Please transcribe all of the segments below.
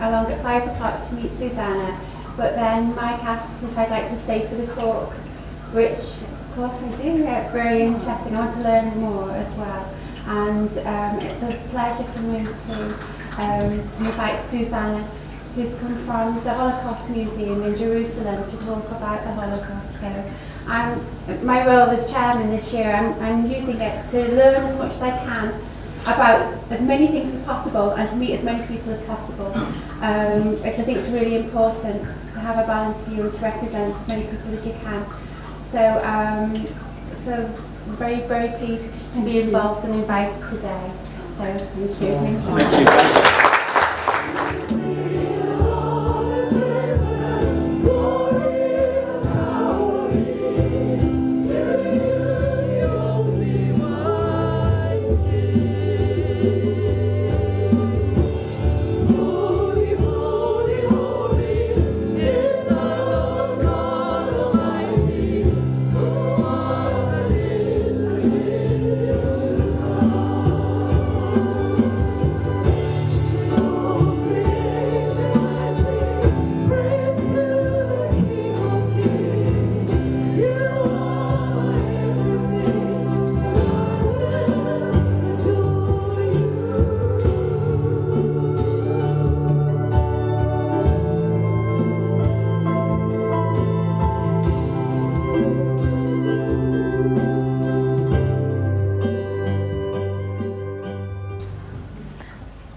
along at 5 o'clock to meet Susanna, but then Mike asked if I'd like to stay for the talk, which of course I do. Very interesting. I want to learn more as well. And it's a pleasure for me to invite Susanna, who's come from the Holocaust Museum in Jerusalem, to talk about the Holocaust. So my role as chairman this year, I'm using it to learn as much as I can about as many things as possible and to meet as many people as possible, which I think is really important, to have a balanced view and to represent as many people as you can. So very, very pleased to be involved and invited today. So thank you. Thank you.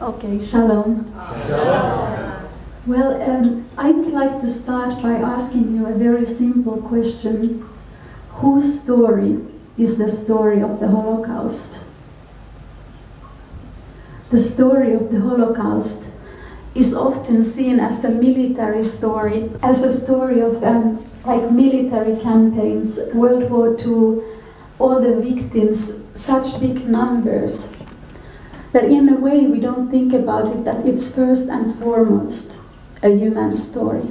Okay, shalom. Well, I would like to start by asking you a very simple question. Whose story is the story of the Holocaust? The story of the Holocaust is often seen as a military story, as a story of like military campaigns, World War II, all the victims, such big numbers, that in a way we don't think about it, that it's first and foremost a human story.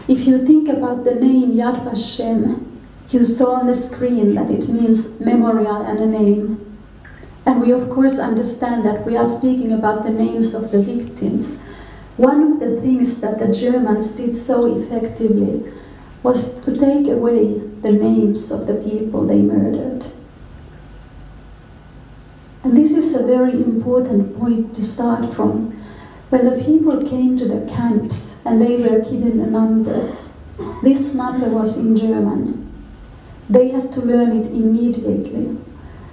If you think about the name Yad Vashem, you saw on the screen that it means memorial and a name. And we of course understand that we are speaking about the names of the victims. One of the things that the Germans did so effectively was to take away the names of the people they murdered. And this is a very important point to start from. When the people came to the camps and they were given a number, this number was in German. They had to learn it immediately.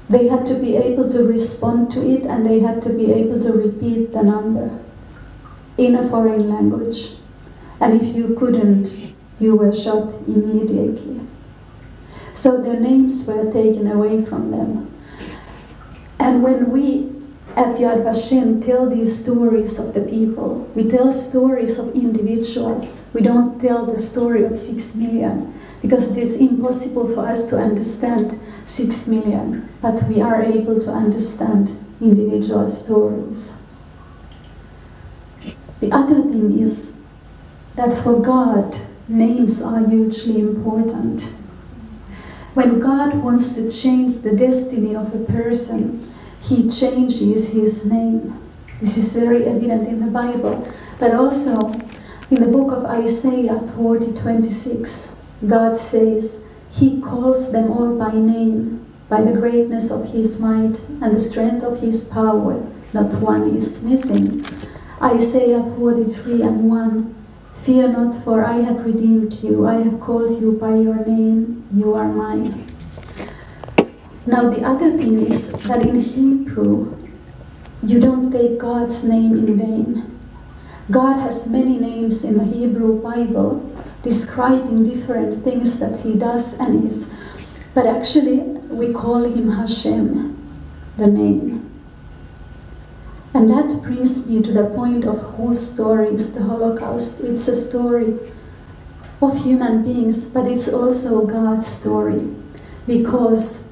They had to be able to respond to it, and they had to be able to repeat the number in a foreign language. And if you couldn't, you were shot immediately. So their names were taken away from them. And when we at Yad Vashem tell these stories of the people, we tell stories of individuals. We don't tell the story of 6 million, because it is impossible for us to understand 6 million, but we are able to understand individual stories. The other thing is that for God, names are hugely important. When God wants to change the destiny of a person, He changes his name. This is very evident in the Bible, but also in the book of Isaiah 40:26, God says, He calls them all by name, by the greatness of His might and the strength of His power. Not one is missing. Isaiah 43:1, Fear not, for I have redeemed you. I have called you by your name. You are mine. Now the other thing is that in Hebrew, you don't take God's name in vain. God has many names in the Hebrew Bible describing different things that He does and is. But actually, we call Him Hashem, the name. And that brings me to the point of whose story is the Holocaust. It's a story of human beings, but it's also God's story, because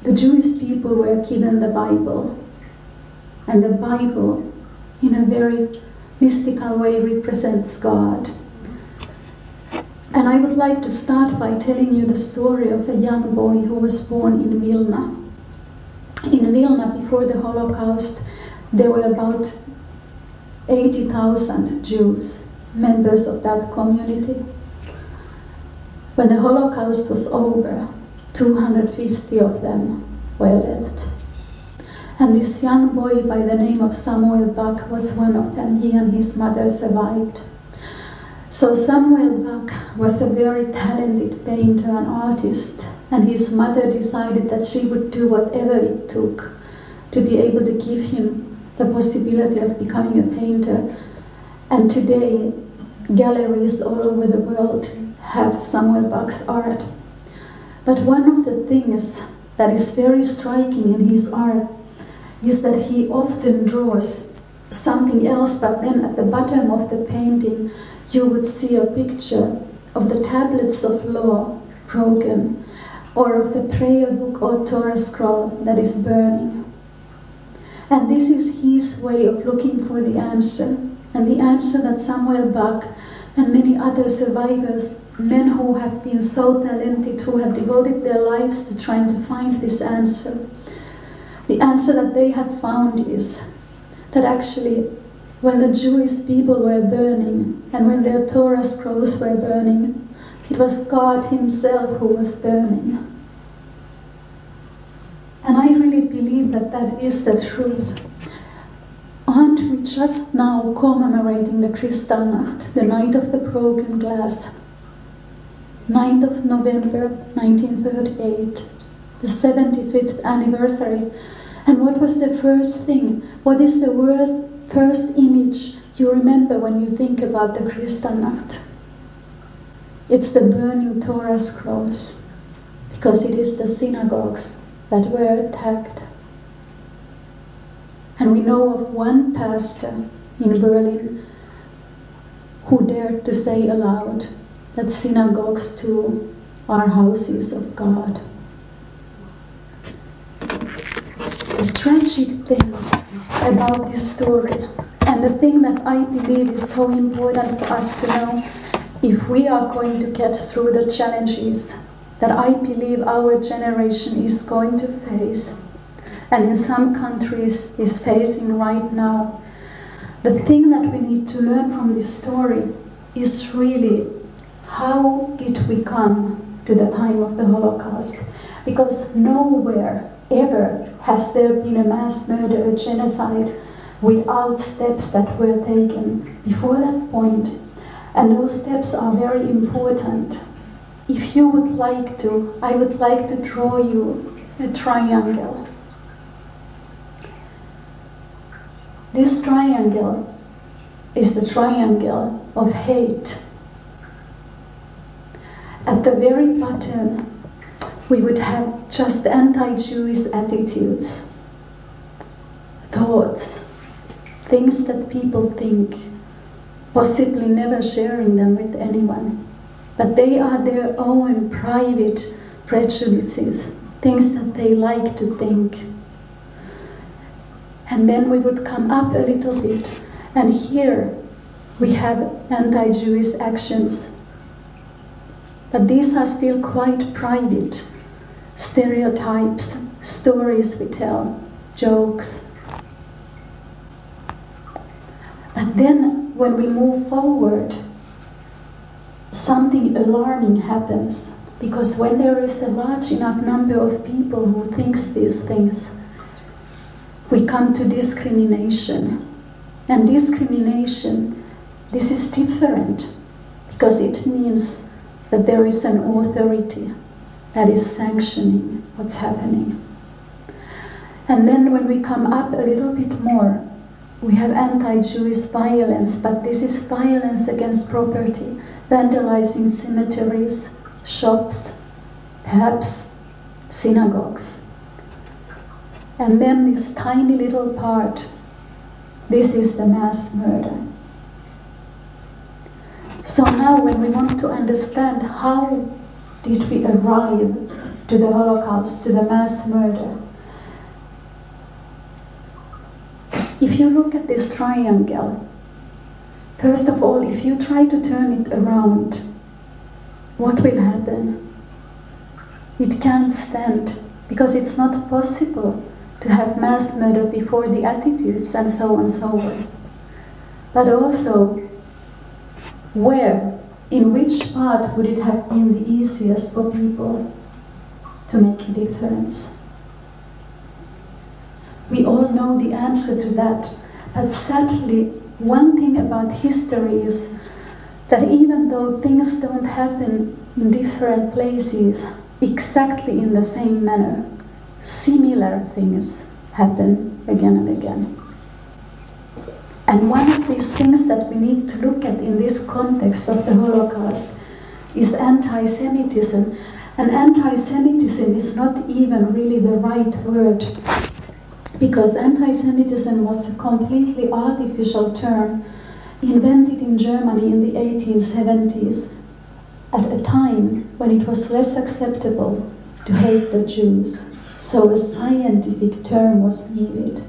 the Jewish people were given the Bible, and the Bible, in a very mystical way, represents God. And I would like to start by telling you the story of a young boy who was born in Vilna. In Vilna, before the Holocaust, There were about 80,000 Jews, members of that community. When the Holocaust was over, 250 of them were left. And this young boy by the name of Samuel Bach was one of them. He and his mother survived. So Samuel Bach was a very talented painter and artist, and his mother decided that she would do whatever it took to be able to give him the possibility of becoming a painter. And today, galleries all over the world have Samuel Bach's art. But one of the things that is very striking in his art is that he often draws something else, but then at the bottom of the painting you would see a picture of the tablets of law broken, or of the prayer book or Torah scroll that is burning. And this is his way of looking for the answer, and the answer that Samuel Bach and many other survivors, men who have been so talented, who have devoted their lives to trying to find this answer. The answer that they have found is that actually when the Jewish people were burning and when their Torah scrolls were burning, it was God himself who was burning. And I really believe that that is the truth. Aren't we just now commemorating the Kristallnacht, the night of the broken glass? 9th of November 1938, the 75th anniversary. And what was the first thing? What is the first image you remember when you think about the Kristallnacht? It's the burning Torah scrolls, because it is the synagogues that were attacked. And we know of one pastor in Berlin who dared to say aloud that synagogues too are houses of God. The tragic thing about this story, and the thing that I believe is so important for us to know, if we are going to get through the challenges that I believe our generation is going to face, and in some countries is facing right now, the thing that we need to learn from this story is really, how did we come to the time of the Holocaust? Because nowhere ever has there been a mass murder, a genocide, without steps that were taken before that point. And those steps are very important. If you would like to, I would like to draw you a triangle. This triangle is the triangle of hate. At the very bottom, we would have just anti-Jewish attitudes, thoughts, things that people think, possibly never sharing them with anyone. But they are their own private prejudices, things that they like to think. And then we would come up a little bit, and here we have anti-Jewish actions. But these are still quite private. Stereotypes, stories we tell, jokes. But then when we move forward, something alarming happens, because when there is a large enough number of people who thinks these things, we come to discrimination. And discrimination, this is different, because it means that there is an authority that is sanctioning what's happening. And then when we come up a little bit more, we have anti-Jewish violence, but this is violence against property, vandalizing cemeteries, shops, perhaps synagogues. And then this tiny little part, this is the mass murder. So now when we want to understand how did we arrive to the Holocaust, to the mass murder, if you look at this triangle, first of all, if you try to turn it around, what will happen? It can't stand, because it's not possible to have mass murder before the attitudes and so on and so on. But also, where, in which part would it have been the easiest for people to make a difference? We all know the answer to that, but sadly, one thing about history is that even though things don't happen in different places exactly in the same manner, similar things happen again and again. And one of these things that we need to look at in this context of the Holocaust is anti-Semitism. And anti-Semitism is not even really the right word, because anti-Semitism was a completely artificial term invented in Germany in the 1870s at a time when it was less acceptable to hate the Jews. So a scientific term was needed.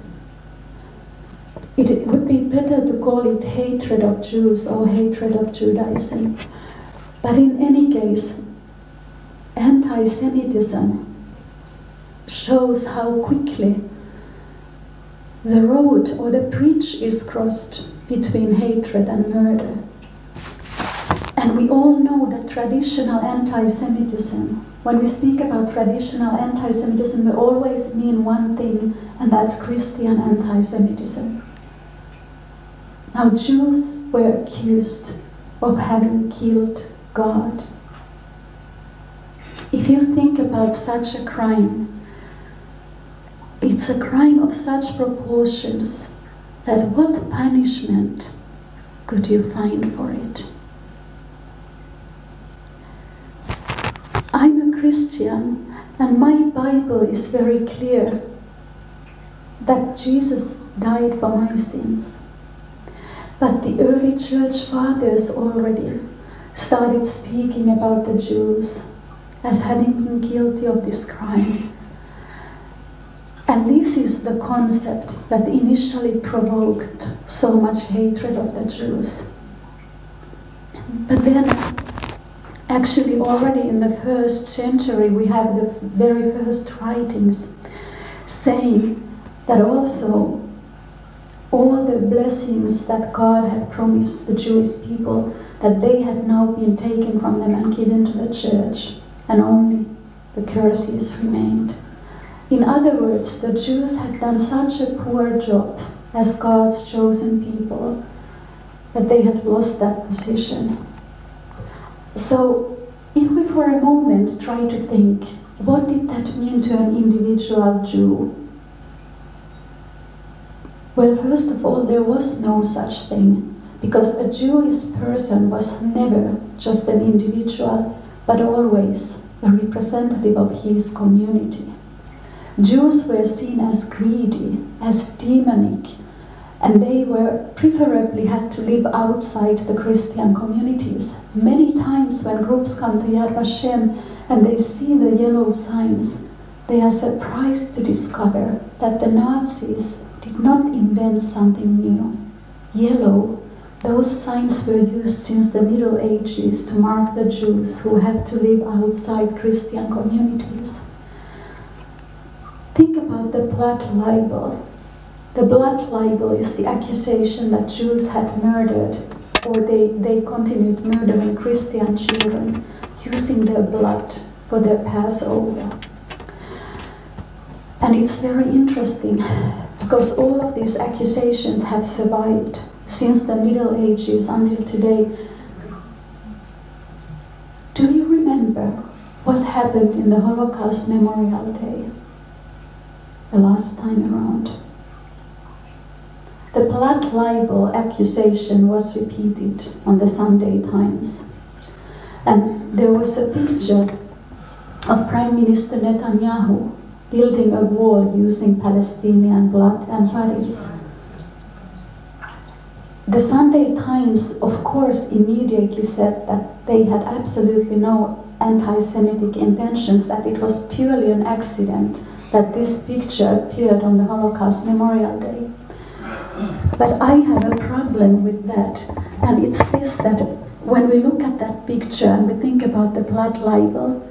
It would be better to call it hatred of Jews or hatred of Judaism. But in any case, anti-Semitism shows how quickly the road or the bridge is crossed between hatred and murder. And we all know that traditional anti-Semitism, when we speak about traditional anti-Semitism, we always mean one thing, and that's Christian anti-Semitism. Now, Jews were accused of having killed God. If you think about such a crime, it's a crime of such proportions that what punishment could you find for it? I'm a Christian, and my Bible is very clear that Jesus died for my sins. But the early church fathers already started speaking about the Jews as having been guilty of this crime. And this is the concept that initially provoked so much hatred of the Jews. But then, actually already in the 1st century, we have the very first writings saying that also all the blessings that God had promised the Jewish people, that they had now been taken from them and given to the church, and only the curses remained. In other words, the Jews had done such a poor job as God's chosen people that they had lost that position. So, if we for a moment try to think, what did that mean to an individual Jew? Well, first of all, there was no such thing, because a Jewish person was never just an individual, but always a representative of his community. Jews were seen as greedy, as demonic, and they were preferably had to live outside the Christian communities. Many times when groups come to Yad Vashem and they see the yellow signs, they are surprised to discover that the Nazis did not invent something new. Yellow, those signs were used since the Middle Ages to mark the Jews who had to live outside Christian communities. Think about the blood libel. The blood libel is the accusation that Jews had murdered, or they continued murdering Christian children, using their blood for their Passover. And it's very interesting, because all of these accusations have survived since the Middle Ages until today. Do you remember what happened in the Holocaust Memorial Day? The last time around. The blood libel accusation was repeated on the Sunday Times. And there was a picture of Prime Minister Netanyahu building a wall using Palestinian blood and bodies. The Sunday Times, of course, immediately said that they had absolutely no anti-Semitic intentions, that it was purely an accident that this picture appeared on the Holocaust Memorial Day. But I have a problem with that, and it's this, that when we look at that picture and we think about the blood libel,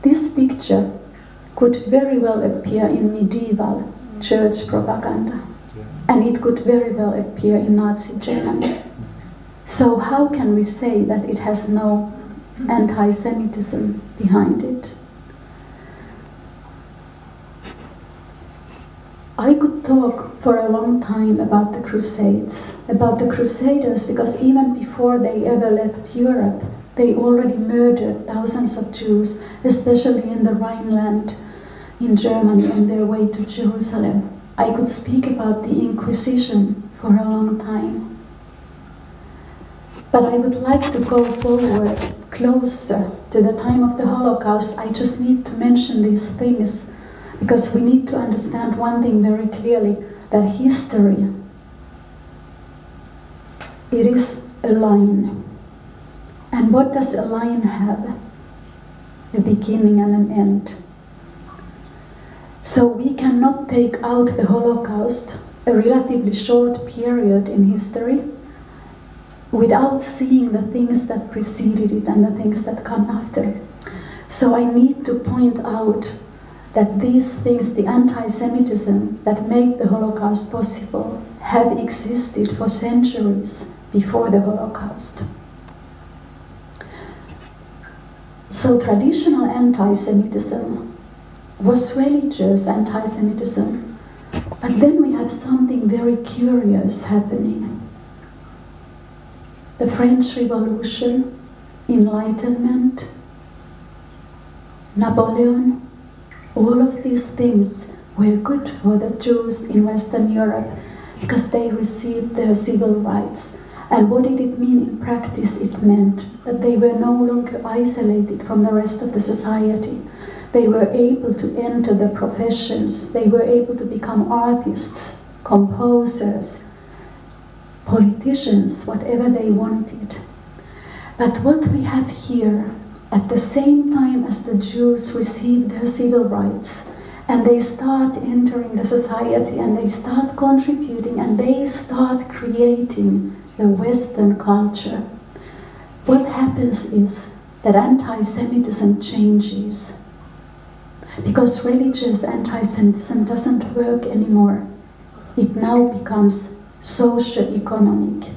this picture could very well appear in medieval church propaganda, and it could very well appear in Nazi Germany. So how can we say that it has no anti-Semitism behind it? I could talk for a long time about the Crusades, about the Crusaders, because even before they ever left Europe, they already murdered thousands of Jews, especially in the Rhineland in Germany on their way to Jerusalem. I could speak about the Inquisition for a long time. But I would like to go forward closer to the time of the Holocaust. I just need to mention these things because we need to understand one thing very clearly, that history, it is a line. And what does a line have? A beginning and an end. So we cannot take out the Holocaust, a relatively short period in history, without seeing the things that preceded it and the things that come after. So I need to point out that these things, the anti-Semitism that made the Holocaust possible, have existed for centuries before the Holocaust. So traditional anti-Semitism was religious anti-Semitism, but then we have something very curious happening. The French Revolution, Enlightenment, Napoleon, all of these things were good for the Jews in Western Europe because they received their civil rights. And what did it mean in practice? It meant that they were no longer isolated from the rest of the society. They were able to enter the professions. They were able to become artists, composers, politicians, whatever they wanted. But what we have here, at the same time as the Jews receive their civil rights, and they start entering the society, and they start contributing, and they start creating the Western culture, what happens is that anti-Semitism changes. Because religious anti-Semitism doesn't work anymore. It now becomes socio-economic.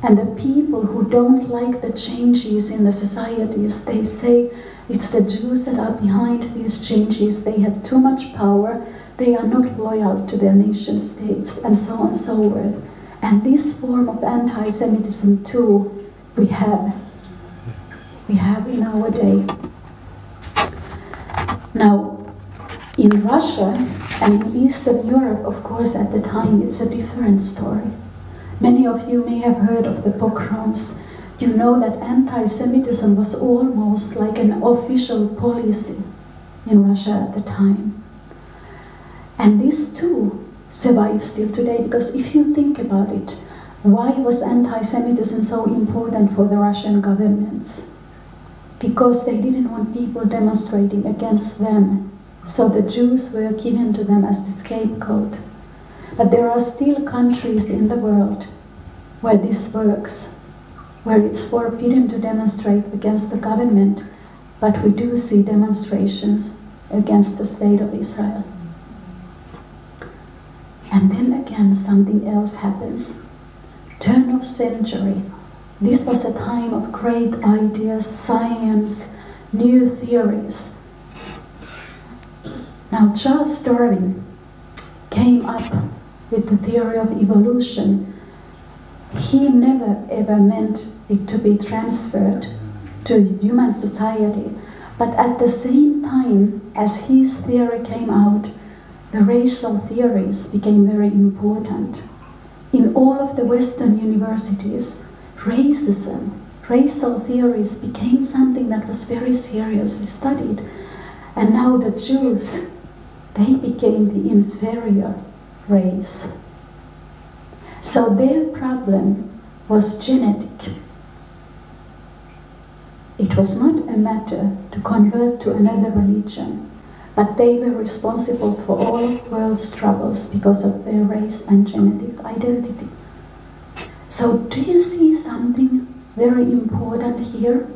And the people who don't like the changes in the societies, they say it's the Jews that are behind these changes. They have too much power. They are not loyal to their nation states, and so on and so forth. And this form of anti-Semitism too, we have in our day. Now, in Russia and in Eastern Europe, of course, at the time, it's a different story. Many of you may have heard of the pogroms. You know that anti-Semitism was almost like an official policy in Russia at the time. And this too survives still today, because if you think about it, why was anti-Semitism so important for the Russian governments? Because they didn't want people demonstrating against them. So the Jews were given to them as the scapegoat. But there are still countries in the world where this works, where it's forbidden to demonstrate against the government, but we do see demonstrations against the state of Israel. And then again, something else happens. Turn of century. This was a time of great ideas, science, new theories. Now, Charles Darwin came up with the theory of evolution. He never ever meant it to be transferred to human society, but at the same time as his theory came out, the racial theories became very important. In all of the Western universities, racism, racial theories became something that was very seriously studied. And now the Jews, they became the inferior race. So their problem was genetic. It was not a matter to convert to another religion, but they were responsible for all of the world's troubles because of their race and genetic identity. So do you see something very important here?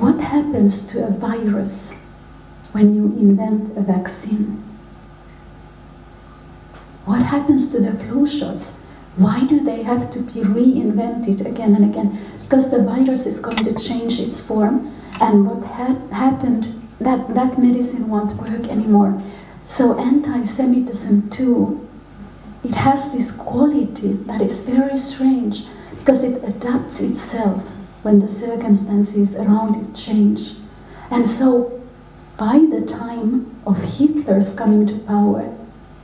what happens to a virus when you invent a vaccine? What happens to the flu shots? Why do they have to be reinvented again and again? Because the virus is going to change its form, and what happened, that medicine won't work anymore. So anti-Semitism too, it has this quality that is very strange, because it adapts itself when the circumstances around it change. And so by the time of Hitler's coming to power,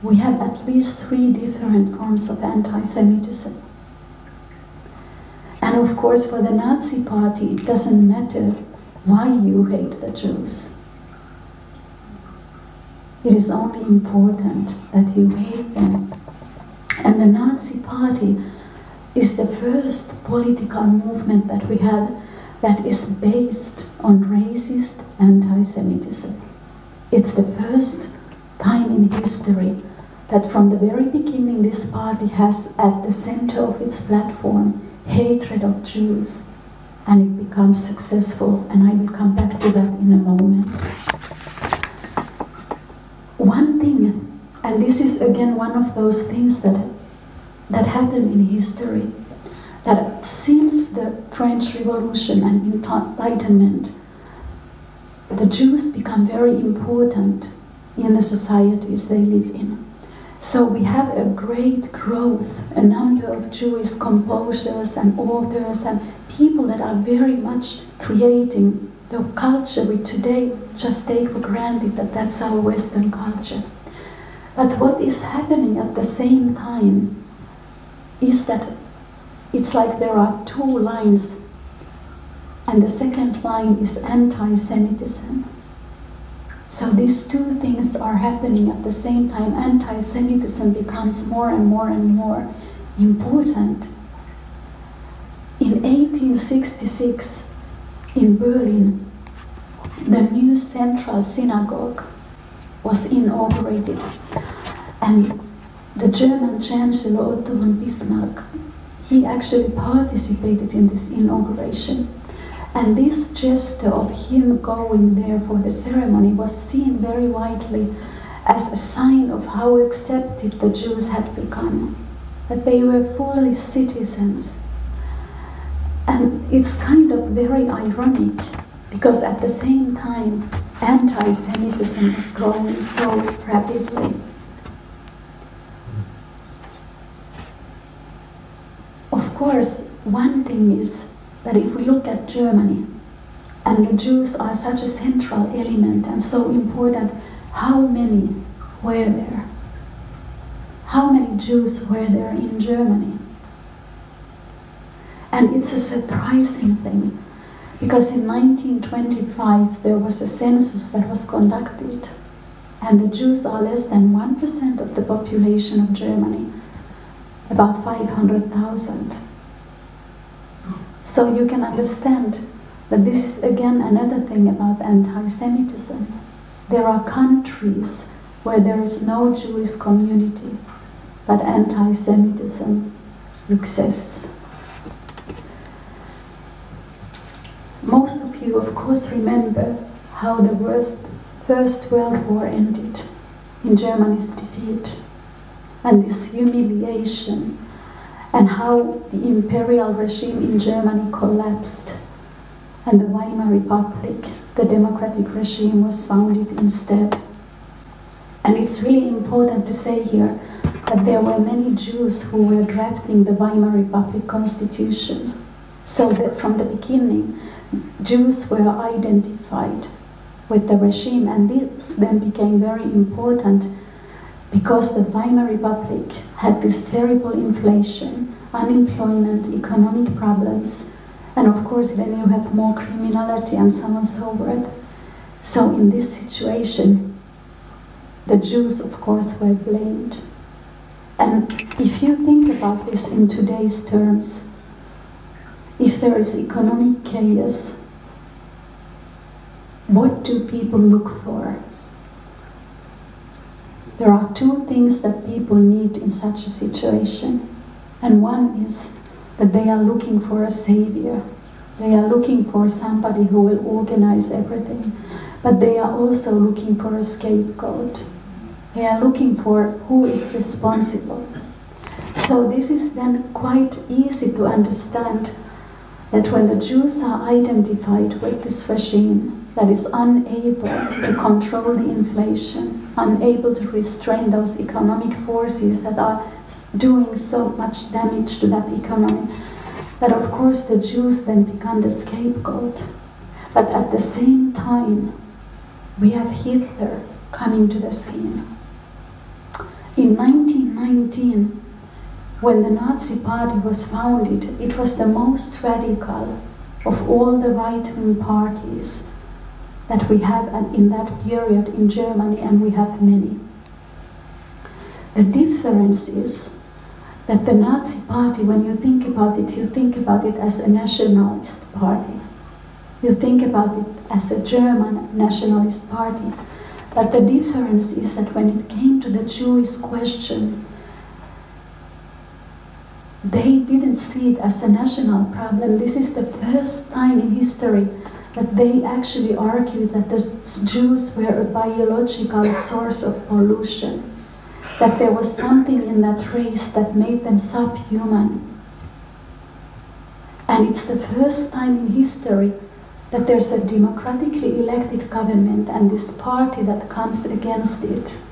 we have at least 3 different forms of anti-Semitism. And of course, for the Nazi Party, it doesn't matter why you hate the Jews. It is only important that you hate them. And the Nazi Party is the first political movement that we have that is based on racist anti-Semitism. It's the first time in history that from the very beginning this party has at the center of its platform hatred of Jews, and it becomes successful, and I will come back to that in a moment. One thing, and this is again one of those things that happened in history, that since the French Revolution and Enlightenment, the Jews become very important in the societies they live in. So we have a great growth, a number of Jewish composers and authors and people that are very much creating the culture we today just take for granted that that's our Western culture. But what is happening at the same time is that it's like there are 2 lines, and the second line is anti-Semitism. So these 2 things are happening at the same time. Anti-Semitism becomes more and more and more important. In 1866, in Berlin, the new central synagogue was inaugurated. And the German Chancellor Otto von Bismarck, he actually participated in this inauguration. And this gesture of him going there for the ceremony was seen very widely as a sign of how accepted the Jews had become, that they were fully citizens. And it's kind of very ironic, because at the same time, anti-Semitism is growing so rapidly. Of course, one thing is that if we look at Germany, and the Jews are such a central element and so important, how many were there? How many Jews were there in Germany? And it's a surprising thing, because in 1925 there was a census that was conducted, and the Jews are less than 1% of the population of Germany, about 500,000. So you can understand that this is again another thing about anti-Semitism. There are countries where there is no Jewish community, but anti-Semitism exists. Most of you, of course, remember how the First World War ended in Germany's defeat, and this humiliation, and how the imperial regime in Germany collapsed, and the Weimar Republic, the democratic regime, was founded instead. And it's really important to say here that there were many Jews who were drafting the Weimar Republic constitution. So that from the beginning, Jews were identified with the regime, and this then became very important because the Weimar Republic had this terrible inflation, unemployment, economic problems, and of course then you have more criminality and so on and so forth. So in this situation, the Jews of course were blamed. And if you think about this in today's terms, if there is economic chaos, what do people look for? There are 2 things that people need in such a situation. And one is that they are looking for a savior. They are looking for somebody who will organize everything. But they are also looking for a scapegoat. They are looking for who is responsible. So this is then quite easy to understand that when the Jews are identified with this regime that is unable to control the inflation, unable to restrain those economic forces that are doing so much damage to that economy, that of course the Jews then become the scapegoat. But at the same time, we have Hitler coming to the scene. In 1919, when the Nazi Party was founded, it was the most radical of all the right-wing parties that we have in that period in Germany, and we have many. The difference is that the Nazi Party, when you think about it as a nationalist party. You think about it as a German nationalist party. But the difference is that when it came to the Jewish question, they didn't see it as a national problem. This is the first time in history that they actually argued that the Jews were a biological source of pollution, that there was something in that race that made them subhuman. And it's the first time in history that there's a democratically elected government and this party that comes against it.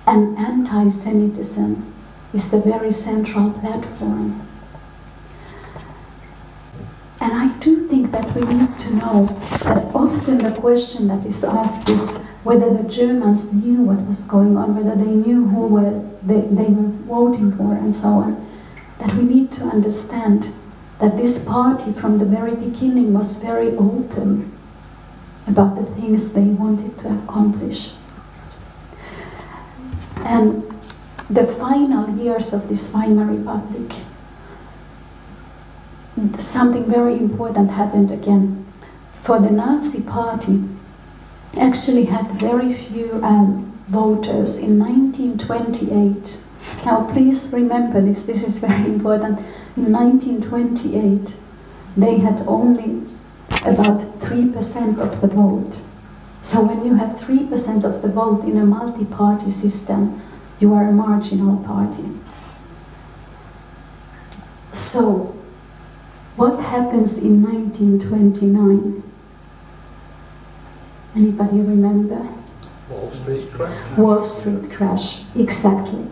And anti-Semitism is the very central platform. And I do think that we need to know that often the question that is asked is whether the Germans knew what was going on, whether they knew who they were voting for and so on. That we need to understand that this party from the very beginning was very open about the things they wanted to accomplish. And the final years of this Weimar Republic, something very important happened again. For the Nazi Party, actually had very few voters in 1928. Now please remember this is very important. In 1928, they had only about 3% of the vote. So when you have 3% of the vote in a multi-party system, you are a marginal party. So, what happens in 1929? Anybody remember? Wall Street crash. Wall Street crash, exactly.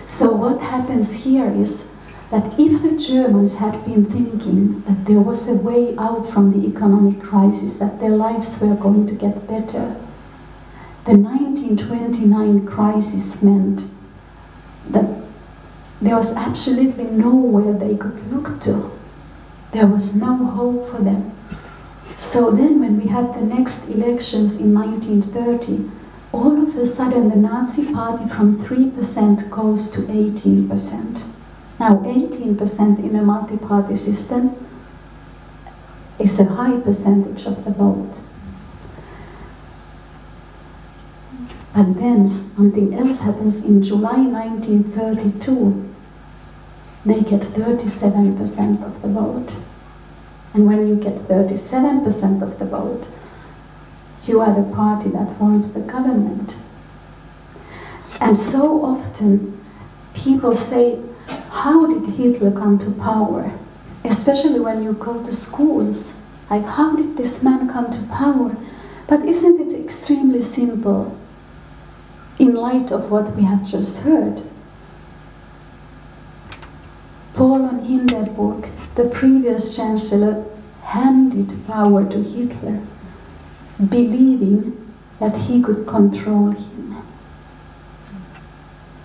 So what happens here is that if the Germans had been thinking that there was a way out from the economic crisis, that their lives were going to get better, the 1929 crisis meant that there was absolutely nowhere they could look to. There was no hope for them. So then when we had the next elections in 1930, all of a sudden the Nazi Party from 3% goes to 18%. Now 18% in a multi-party system is a high percentage of the vote. But then something else happens in July 1932. They get 37% of the vote. And when you get 37% of the vote, you are the party that forms the government. And so often people say, how did Hitler come to power? Especially when you go to schools. Like, how did this man come to power? But isn't it extremely simple in light of what we have just heard? Paul von Hindenburg, the previous chancellor, handed power to Hitler, believing that he could control him.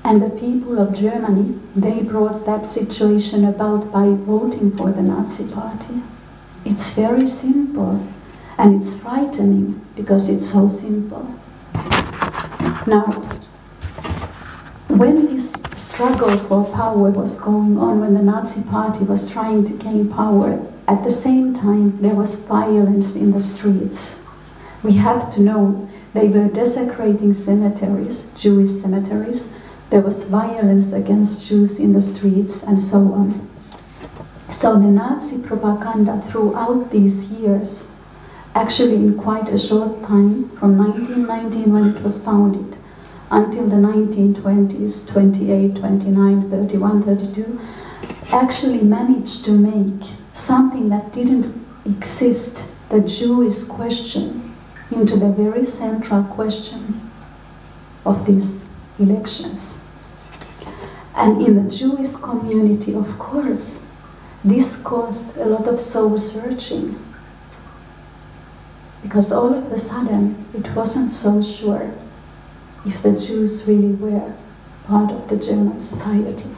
And the people of Germany, they brought that situation about by voting for the Nazi Party. It's very simple, and it's frightening because it's so simple. Now, when this struggle for power was going on, when the Nazi Party was trying to gain power, at the same time there was violence in the streets. We have to know they were desecrating cemeteries, Jewish cemeteries. There was violence against Jews in the streets and so on. So the Nazi propaganda throughout these years, actually in quite a short time, from 1919 when it was founded, until the 1920s, 28, 29, 31, 32, actually managed to make something that didn't exist, the Jewish question, into the very central question of these elections. And in the Jewish community, of course, this caused a lot of soul searching, because all of a sudden it wasn't so sure if the Jews really were part of the German society.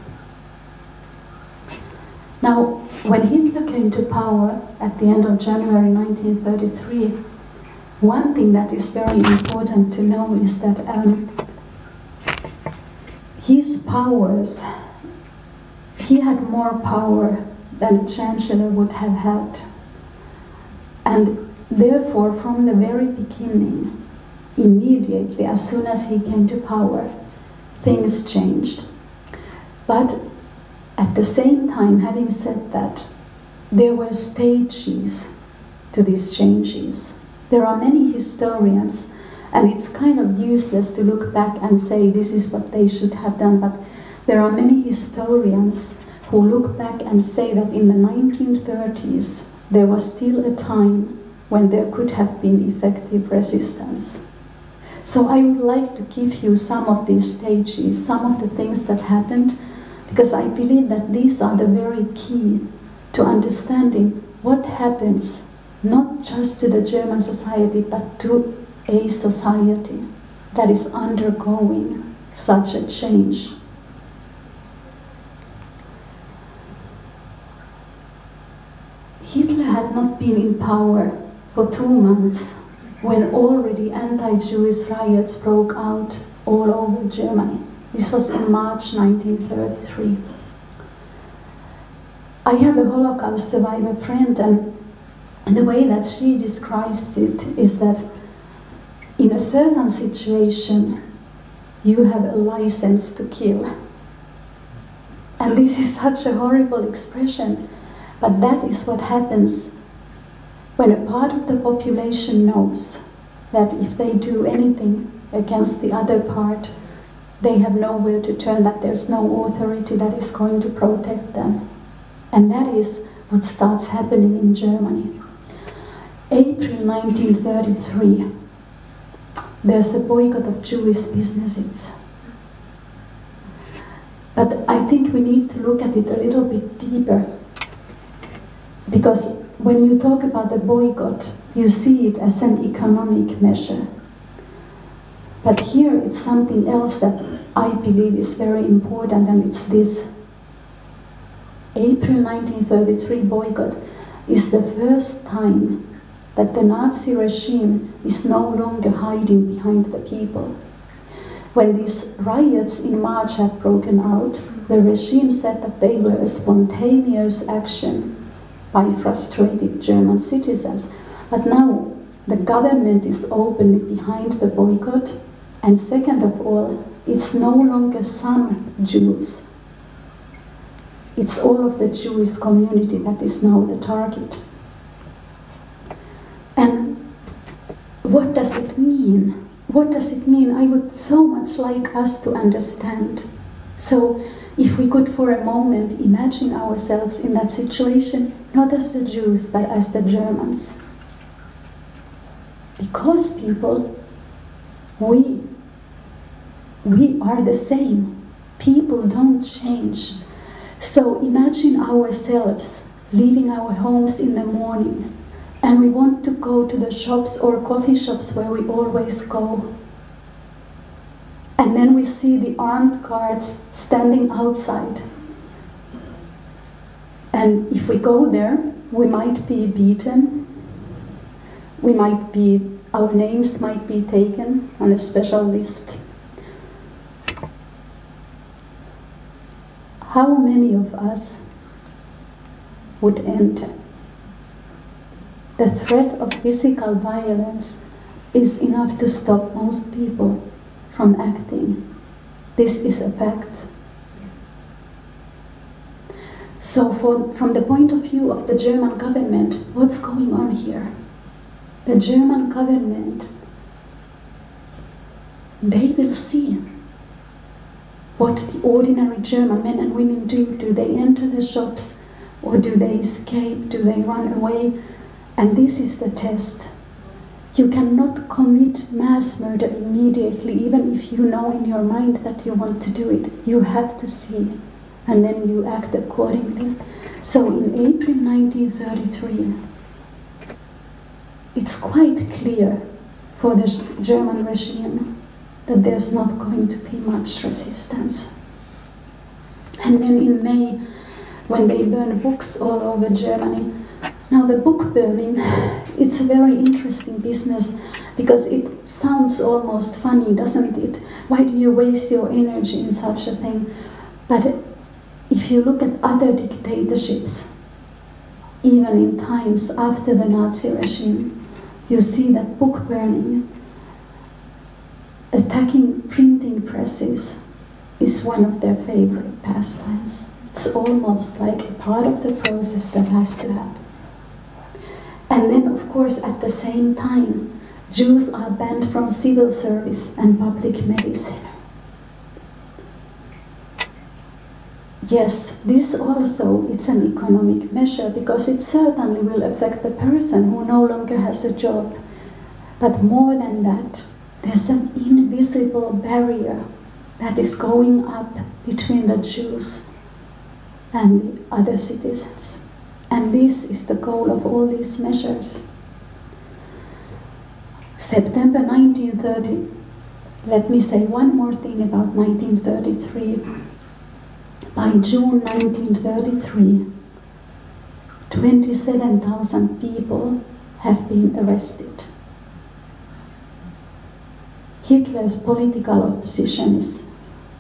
Now, when Hitler came to power at the end of January 1933, one thing that is very important to know is that his powers, he had more power than a chancellor would have had. And therefore, from the very beginning, immediately, as soon as he came to power, things changed. But at the same time, having said that, there were stages to these changes. There are many historians, and it's kind of useless to look back and say this is what they should have done, but there are many historians who look back and say that in the 1930s, there was still a time when there could have been effective resistance. So I would like to give you some of these stages, some of the things that happened, because I believe that these are the very key to understanding what happens not just to the German society, but to a society that is undergoing such a change. Hitler had not been in power for 2 months when already anti-Jewish riots broke out all over Germany. This was in March 1933. I have a Holocaust survivor friend, and the way that she describes it is that in a certain situation, you have a license to kill. And this is such a horrible expression, but that is what happens when a part of the population knows that if they do anything against the other part, they have nowhere to turn, that there's no authority that is going to protect them. And that is what starts happening in Germany. April 1933, there's a boycott of Jewish businesses. But I think we need to look at it a little bit deeper, because when you talk about the boycott, you see it as an economic measure. But here it's something else that I believe is very important, and it's this. April 1933 boycott is the first time that the Nazi regime is no longer hiding behind the people. When these riots in March had broken out, the regime said that they were a spontaneous action by frustrated German citizens. But now the government is openly behind the boycott, and second of all, it's no longer some Jews. It's all of the Jewish community that is now the target. And what does it mean? What does it mean? I would so much like us to understand. So if we could for a moment imagine ourselves in that situation, not as the Jews, but as the Germans. Because people, we are the same. People don't change. So imagine ourselves leaving our homes in the morning, and we want to go to the shops or coffee shops where we always go. And then we see the armed guards standing outside. And if we go there, we might be beaten. Our names might be taken on a special list. How many of us would enter? The threat of physical violence is enough to stop most people from acting. This is a fact. So from the point of view of the German government, what's going on here? The German government, they will see what the ordinary German men and women do. Do they enter the shops, or do they escape? Do they run away? And this is the test. You cannot commit mass murder immediately, even if you know in your mind that you want to do it. You have to see, and then you act accordingly. So in April 1933, it's quite clear for the German regime that there's not going to be much resistance. And then in May, when they burn books all over Germany, now the book burning, it's a very interesting business because it sounds almost funny, doesn't it? Why do you waste your energy in such a thing? But if you look at other dictatorships, even in times after the Nazi regime, you see that book burning, attacking printing presses, is one of their favorite pastimes. It's almost like a part of the process that has to happen. And then, of course, at the same time, Jews are banned from civil service and public medicine. Yes, this also, it's an economic measure because it certainly will affect the person who no longer has a job. But more than that, there's an invisible barrier that is going up between the Jews and the other citizens. And this is the goal of all these measures. September 1930, let me say one more thing about 1933. By June 1933, 27,000 people have been arrested. Hitler's political opposition is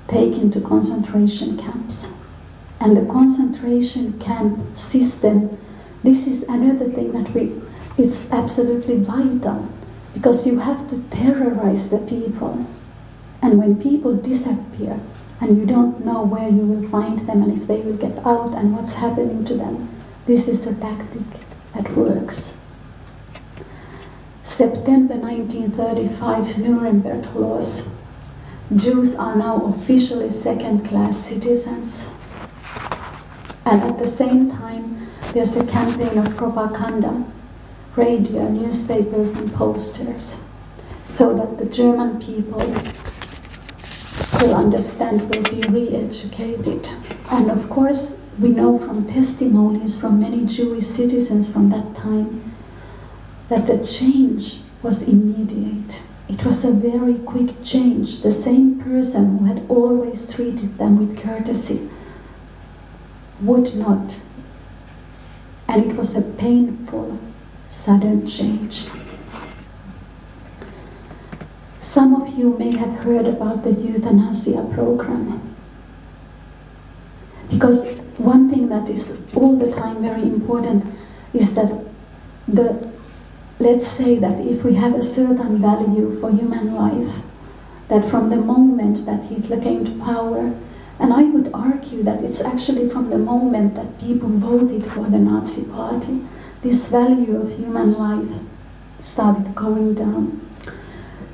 taken to concentration camps. And the concentration camp system, this is another thing that it's absolutely vital, because you have to terrorize the people. And when people disappear, and you don't know where you will find them and if they will get out and what's happening to them, this is a tactic that works. September 1935 Nuremberg laws. Jews are now officially second-class citizens. And at the same time, there's a campaign of propaganda, radio, newspapers and posters, so that the German people will understand, will be re-educated. And of course, we know from testimonies from many Jewish citizens from that time that the change was immediate. It was a very quick change. The same person who had always treated them with courtesy would not. And it was a painful, sudden change. Some of you may have heard about the Euthanasia program. Because one thing that is all the time very important is that let's say that if we have a certain value for human life, that from the moment that Hitler came to power, and I would argue that it's actually from the moment that people voted for the Nazi party, this value of human life started going down.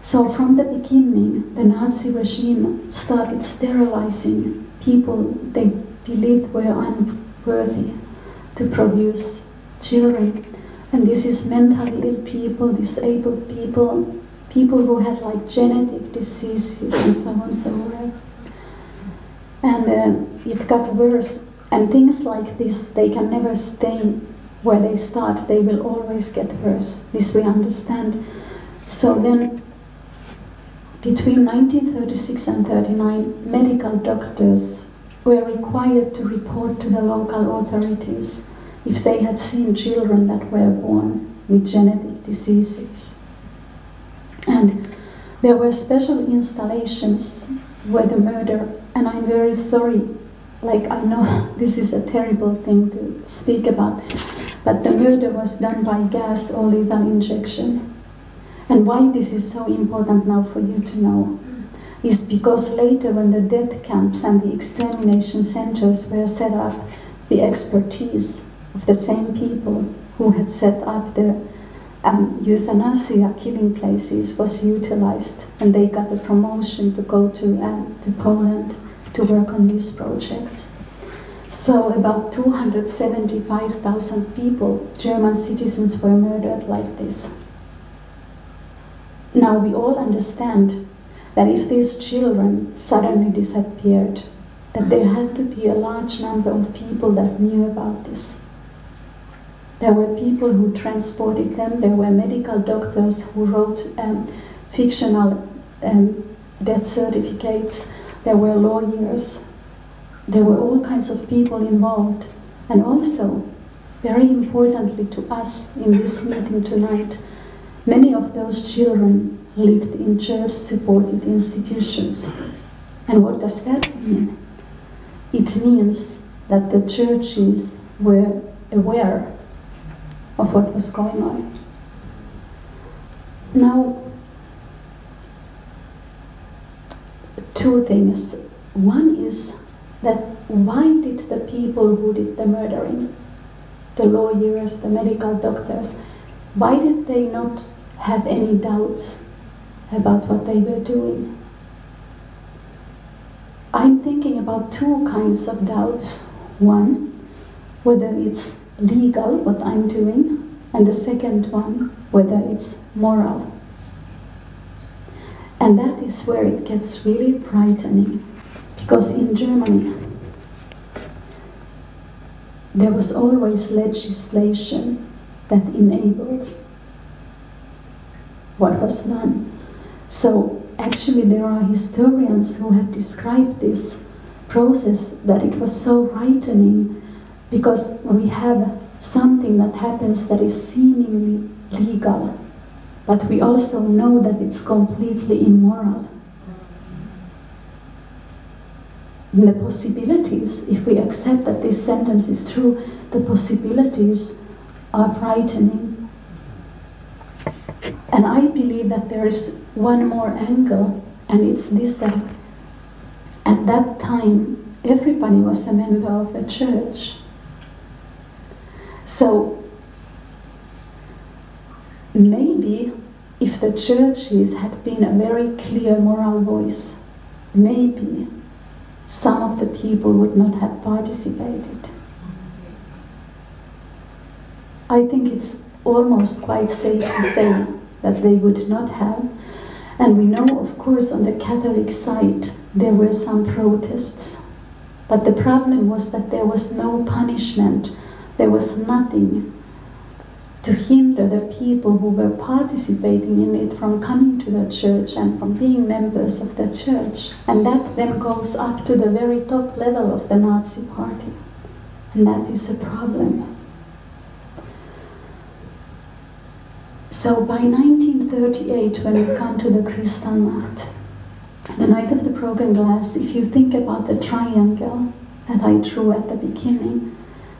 So from the beginning, the Nazi regime started sterilizing people they believed were unworthy to produce children. And this is mentally ill people, disabled people, people who had like genetic diseases and so on and so forth. And it got worse. And things like this, they can never stay where they start. They will always get worse. This we understand. So then, between 1936 and 1939, medical doctors were required to report to the local authorities if they had seen children that were born with genetic diseases. And there were special installations where the murder, and I'm very sorry, like I know this is a terrible thing to speak about, but the murder was done by gas or lethal injection. And why this is so important now for you to know is because later when the death camps and the extermination centers were set up, the expertise of the same people who had set up the euthanasia killing places was utilized, and they got a promotion to go to Poland to work on these projects. So about 275,000 people, German citizens, were murdered like this. Now we all understand that if these children suddenly disappeared, that there had to be a large number of people that knew about this. There were people who transported them, there were medical doctors who wrote fictional death certificates, there were lawyers, there were all kinds of people involved. And also, very importantly to us in this meeting tonight, many of those children lived in church-supported institutions. And what does that mean? It means that the churches were aware of what was going on. Now, two things. One is that why did the people who did the murdering, the lawyers, the medical doctors, why did they not have any doubts about what they were doing? I'm thinking about two kinds of doubts. One, whether it's legal, what I'm doing, and the second one, whether it's moral. And that is where it gets really frightening, because in Germany, there was always legislation that enabled what was done. So actually there are historians who have described this process that it was so frightening, because we have something that happens that is seemingly legal, but we also know that it's completely immoral. And the possibilities, if we accept that this sentence is true, the possibilities are frightening. And I believe that there is one more angle, and it's this, that at that time everybody was a member of a church. So maybe if the churches had been a very clear moral voice, maybe some of the people would not have participated. I think it's almost quite safe to say that they would not have. And we know, of course, on the Catholic side there were some protests. But the problem was that there was no punishment. There was nothing to hinder the people who were participating in it from coming to the church and from being members of the church. And that then goes up to the very top level of the Nazi party. And that is a problem. So by 1938, when we come to the Kristallnacht, the night of the broken glass, if you think about the triangle that I drew at the beginning,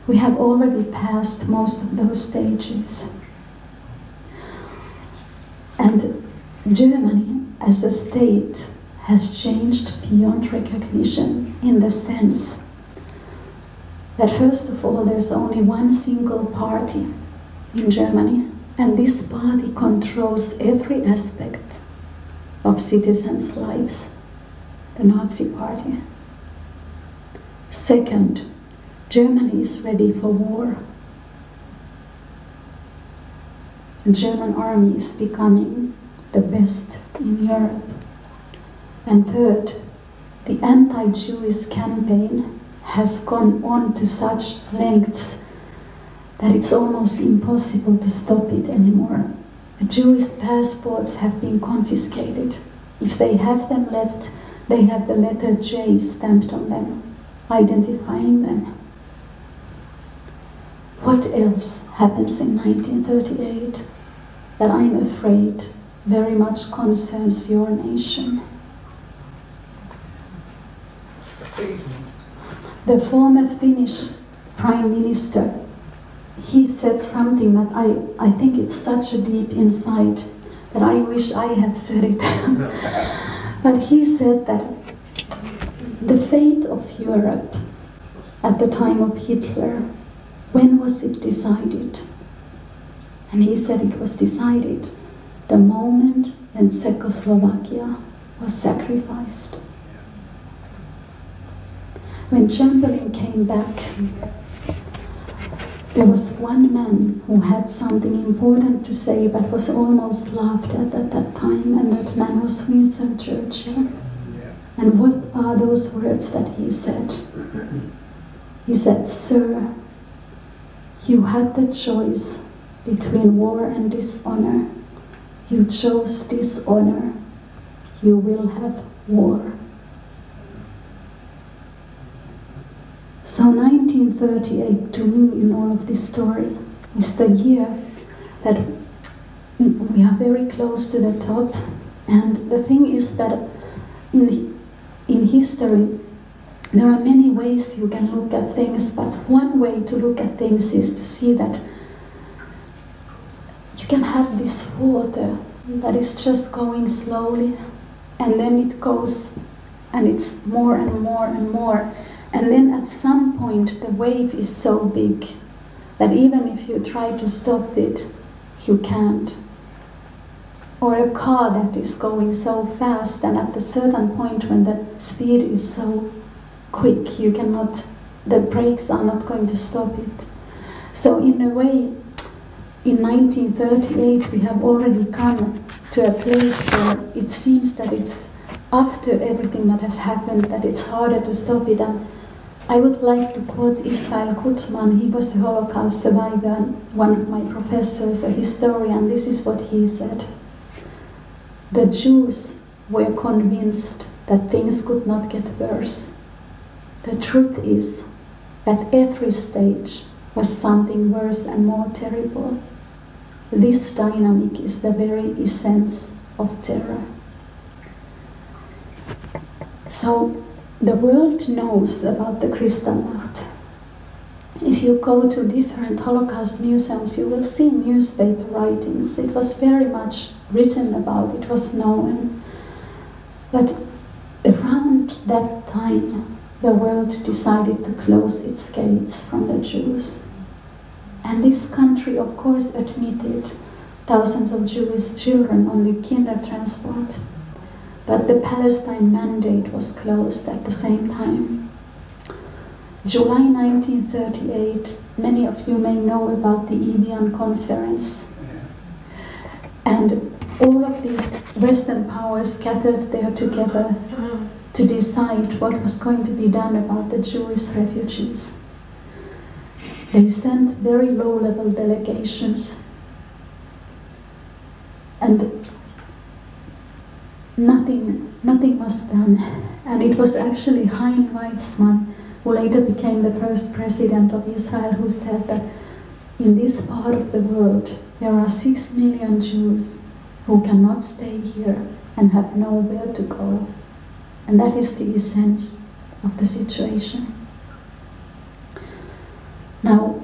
we have already passed most of those stages. And Germany as a state has changed beyond recognition, in the sense that first of all there's only one single party in Germany, and this party controls every aspect of citizens' lives, the Nazi party. Second, Germany is ready for war. The German army is becoming the best in Europe. And third, the anti-Jewish campaign has gone on to such lengths that it's almost impossible to stop it anymore. Jewish passports have been confiscated. If they have them left, they have the letter J stamped on them, identifying them. What else happens in 1938 that I'm afraid very much concerns your nation? The former Finnish Prime Minister, he said something that I think it's such a deep insight that I wish I had said it. But he said that the fate of Europe at the time of Hitler. When was it decided? And he said it was decided the moment when Czechoslovakia was sacrificed. When Chamberlain came back, there was one man who had something important to say but was almost laughed at that time, and that man was Winston Churchill. And what are those words that he said? He said, "Sir, you had the choice between war and dishonor. You chose dishonor. You will have war." So 1938 to me in all of this story is the year that we are very close to the top. And the thing is that in history there are many ways you can look at things, but one way to look at things is to see that you can have this water that is just going slowly, and then it goes and it's more and more and more. And then at some point the wave is so big that even if you try to stop it, you can't. Or a car that is going so fast, and at a certain point when the speed is so quick, you cannot, the brakes are not going to stop it. So in a way, in 1938 we have already come to a place where it seems that it's after everything that has happened that it's harder to stop it. And I would like to quote Israel Gutman. He was a Holocaust survivor, one of my professors, a historian. This is what he said. The Jews were convinced that things could not get worse. The truth is that every stage was something worse and more terrible. This dynamic is the very essence of terror. So the world knows about the Kristallnacht. If you go to different Holocaust museums, you will see newspaper writings. It was very much written about, it was known. But around that time, the world decided to close its gates from the Jews. And this country, of course, admitted thousands of Jewish children on the kinder transport. But the Palestine Mandate was closed at the same time. July 1938, many of you may know about the Evian Conference. And all of these Western powers gathered there together to decide what was going to be done about the Jewish refugees. They sent very low-level delegations, and nothing was done. And it was actually Chaim Weizmann, who later became the first president of Israel, who said that in this part of the world there are 6 million Jews who cannot stay here and have nowhere to go. And that is the essence of the situation. Now,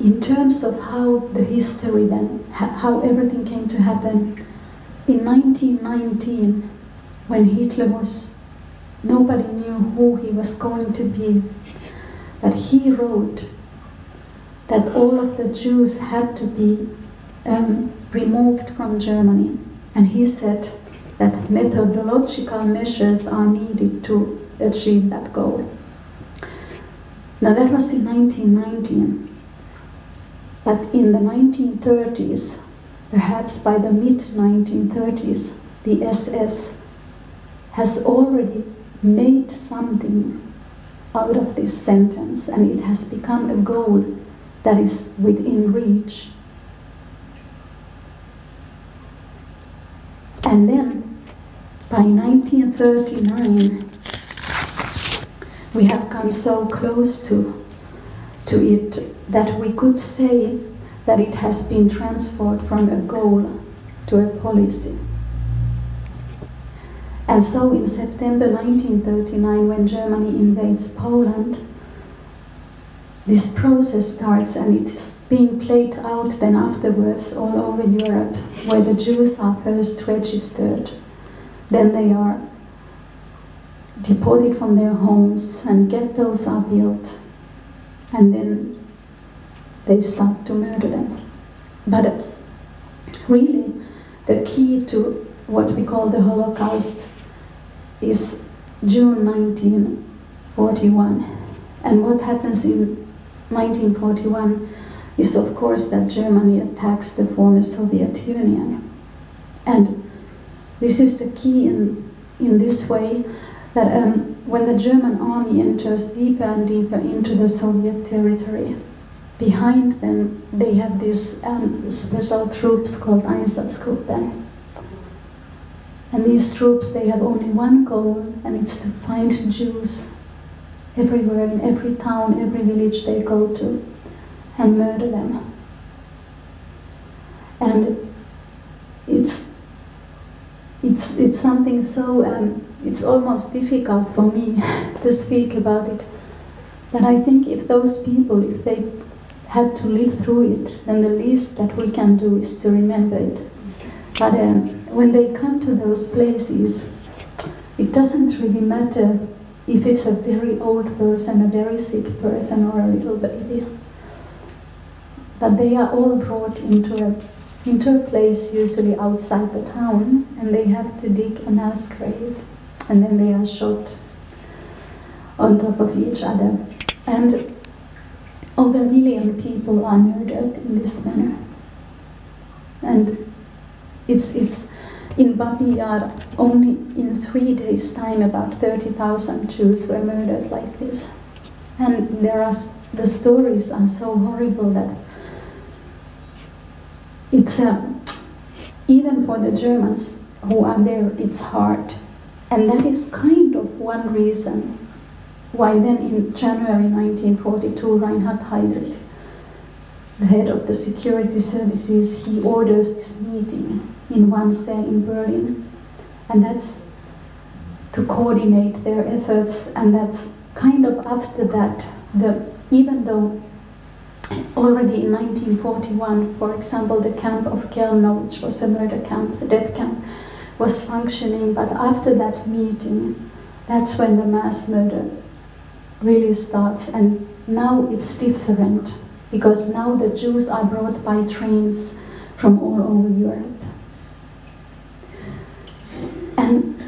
in terms of how the history then, how everything came to happen, in 1919, when Hitler was, nobody knew who he was going to be, but he wrote that all of the Jews had to be removed from Germany. And he said that methodological measures are needed to achieve that goal. Now that was in 1919, but in the 1930s, perhaps by the mid-1930s, the SS has already made something out of this sentence, and it has become a goal that is within reach. And then, by 1939, we have come so close to it that we could say that it has been transferred from a goal to a policy. And so in September 1939, when Germany invades Poland, this process starts, and it is being played out then afterwards all over Europe, where the Jews are first registered, then they are deported from their homes, and ghettos are built, and then they start to murder them. But really, the key to what we call the Holocaust is June 1941. And what happens in 1941 is, of course, that Germany attacks the former Soviet Union. And this is the key in this way, that when the German army enters deeper and deeper into the Soviet territory, behind them they have these special troops called Einsatzgruppen. And these troops, they have only one goal, and it's to find Jews everywhere, in every town, every village they go to, and murder them. And it's something so, it's almost difficult for me to speak about it. But I think if those people, if they had to live through it, then the least that we can do is to remember it. But when they come to those places, it doesn't really matter if it's a very old person, a very sick person, or a little baby. But they are all brought into a place usually outside the town, and they have to dig a mass grave, and then they are shot on top of each other. And over 1 million people are murdered in this manner. And it's in Babi Yar, only in 3 days' time, about 30,000 Jews were murdered like this. And the stories are so horrible that it's even for the Germans who are there, it's hard. And that is kind of one reason why then in January 1942, Reinhard Heydrich, the head of the security services, he orders this meeting in Wannsee in Berlin. And that's to coordinate their efforts, and that's kind of after that, even though already in 1941, for example, the camp of Kelmno, which was a murder camp, a death camp, was functioning, but after that meeting, that's when the mass murder really starts. And now it's different, because now the Jews are brought by trains from all over Europe. And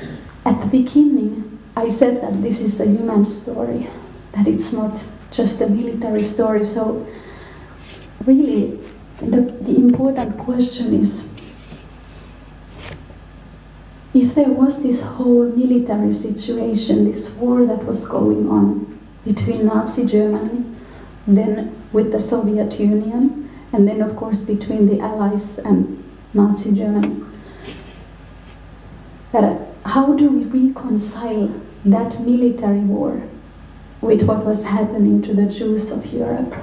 at the beginning, I said that this is a human story, that it's not just a military story. So really, the important question is, if there was this whole military situation, this war that was going on between Nazi Germany, then with the Soviet Union, and then of course between the Allies and Nazi Germany, that how do we reconcile that military war with what was happening to the Jews of Europe?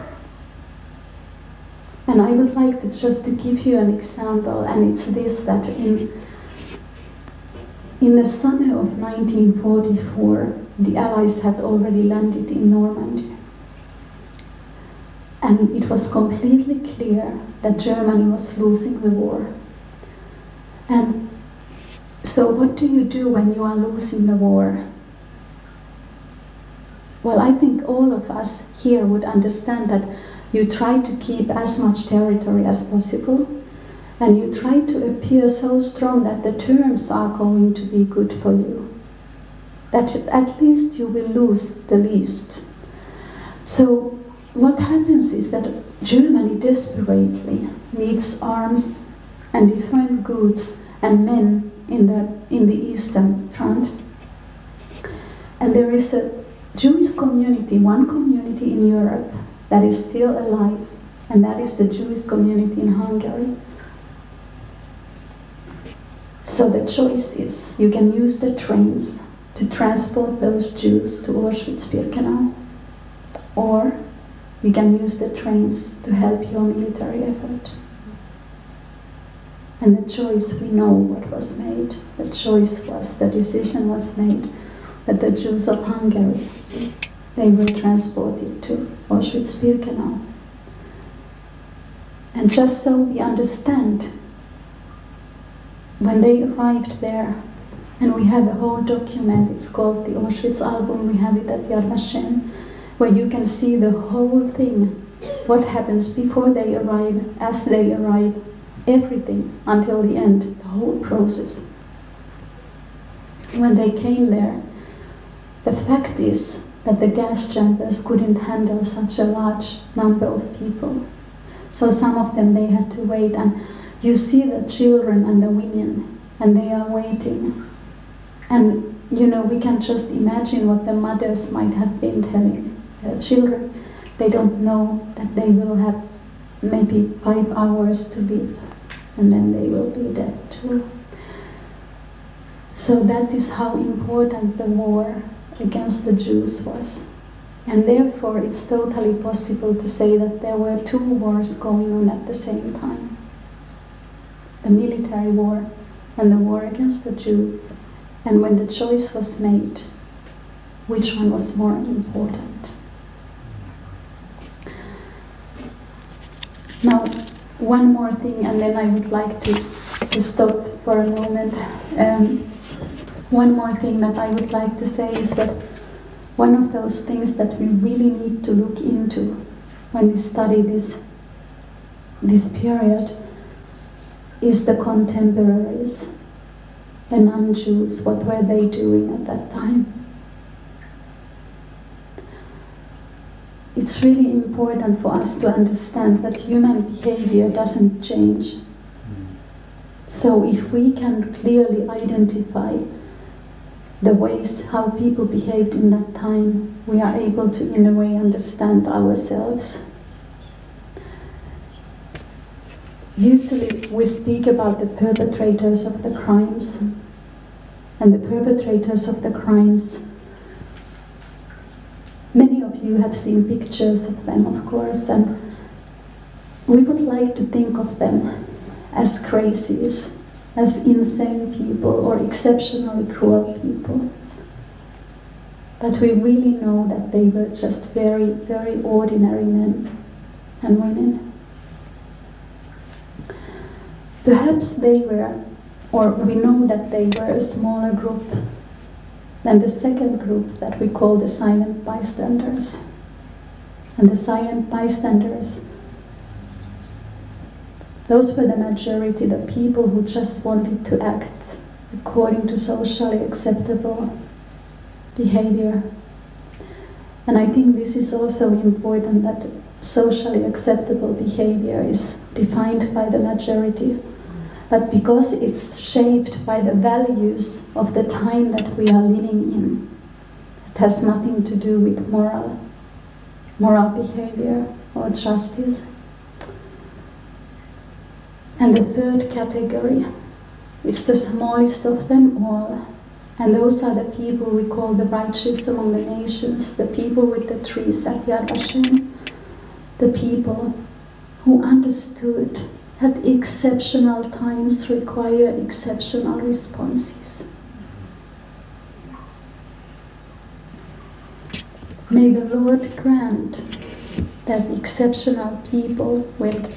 And I would like to just to give you an example, and it's this, that in the summer of 1944, the Allies had already landed in Normandy. And it was completely clear that Germany was losing the war. And so what do you do when you are losing the war? Well, I think all of us here would understand that you try to keep as much territory as possible, and you try to appear so strong that the terms are going to be good for you, that at least you will lose the least. So what happens is that Germany desperately needs arms and different goods and men in the Eastern Front. And there is a Jewish community, one community in Europe that is still alive, and that is the Jewish community in Hungary. So the choice is, you can use the trains to transport those Jews to Auschwitz-Birkenau, or you can use the trains to help your military effort. And the choice, we know what was made. The decision was made that the Jews of Hungary, they were transported to Auschwitz-Birkenau. And just so we understand, when they arrived there, And we have a whole document, it's called the Auschwitz album, we have it at Yad Vashem, where you can see the whole thing, what happens before they arrive, as they arrive, everything until the end, the whole process. When they came there, the fact is that the gas chambers couldn't handle such a large number of people. So some of them, they had to wait, and you see the children and the women, and they are waiting. And, you know, we can just imagine what the mothers might have been telling their children. They don't know that they will have maybe 5 hours to live, and then they will be dead too. So that is how important the war against the Jews was. And therefore it's totally possible to say that there were 2 wars going on at the same time. The military war and the war against the Jew. And when the choice was made, which one was more important? Now, one more thing, and then I would like to stop for a moment. One more thing that I would like to say is that one of those things that we really need to look into when we study this period is the contemporaries, the non-Jews. What were they doing at that time? It's really important for us to understand that human behavior doesn't change. So if we can clearly identify the ways how people behaved in that time, we are able to, in a way, understand ourselves. Usually we speak about the perpetrators of the crimes, and the perpetrators of the crimes, many of you have seen pictures of them, of course, and we would like to think of them as crazies, as insane people or exceptionally cruel people. But we really know that they were just very, very ordinary men and women. Perhaps they were, or we know that they were a smaller group than the second group that we call the silent bystanders. And the silent bystanders, those were the majority, the people who just wanted to act according to socially acceptable behavior. And I think this is also important, that socially acceptable behavior is defined by the majority. But because it's shaped by the values of the time that we are living in, it has nothing to do with moral behavior or justice. And the third category, it's the smallest of them all. And those are the people we call the righteous among the nations, the people with the trees at Yad Vashem, the people who understood that exceptional times require exceptional responses. May the Lord grant that exceptional people will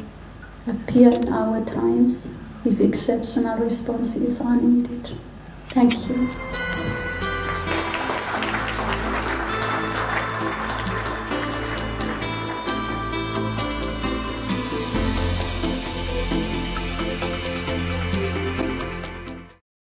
appear in our times if exceptional responses are needed. Thank you.